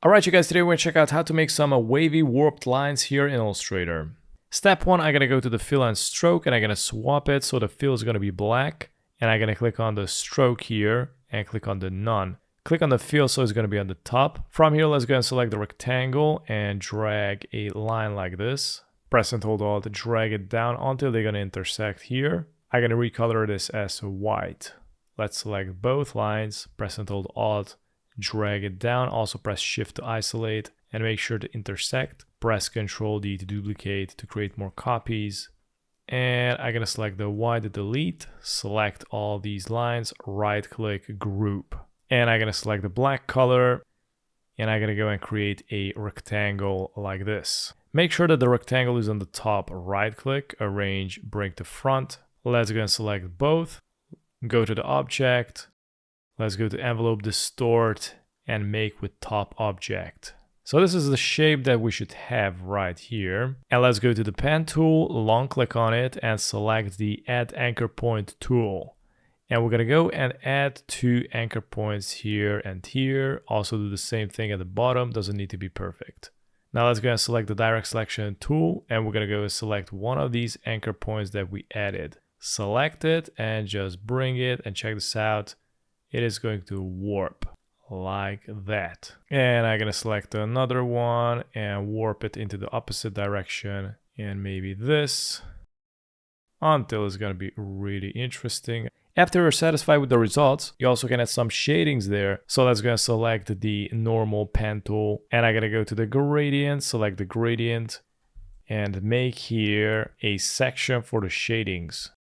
Alright you guys, today we're going to check out how to make some wavy warped lines here in Illustrator. Step 1, I'm going to go to the fill and stroke and I'm going to swap it so the fill is going to be black. And I'm going to click on the stroke here and click on the none. Click on the fill so it's going to be on the top. From here, let's go and select the rectangle and drag a line like this. Press and hold Alt to drag it down until they're going to intersect here. I'm going to recolor this as white. Let's select both lines, press and hold Alt, drag it down, also press Shift to isolate and make sure to intersect. Press Ctrl D to duplicate to create more copies. And I'm gonna select the white to delete, select all these lines, right click group. And I'm gonna select the black color and I'm gonna go and create a rectangle like this. Make sure that the rectangle is on the top, right click, arrange, bring to front. Let's go and select both, go to the object. Let's go to envelope, distort, and make with top object. So this is the shape that we should have right here. And let's go to the pen tool, long click on it, and select the add anchor point tool. And we're gonna go and add 2 anchor points here and here. Also do the same thing at the bottom, doesn't need to be perfect. Now let's go and select the direct selection tool, and we're gonna go and select one of these anchor points that we added. Select it and just bring it, and check this out. It is going to warp like that. And I'm going to select another one and warp it into the opposite direction, and maybe this, until it's going to be really interesting. After you're satisfied with the results, you also can add some shadings there. So let's go and select the normal pen tool, and I'm going to go to the gradient, select the gradient, and make here a section for the shadings.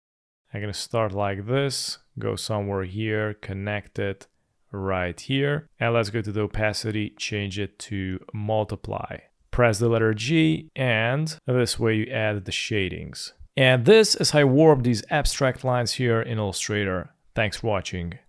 I'm going to start like this, go somewhere here, connect it right here. And let's go to the opacity, change it to multiply. Press the letter G, and this way you add the shadings. And this is how I warp these abstract lines here in Illustrator. Thanks for watching.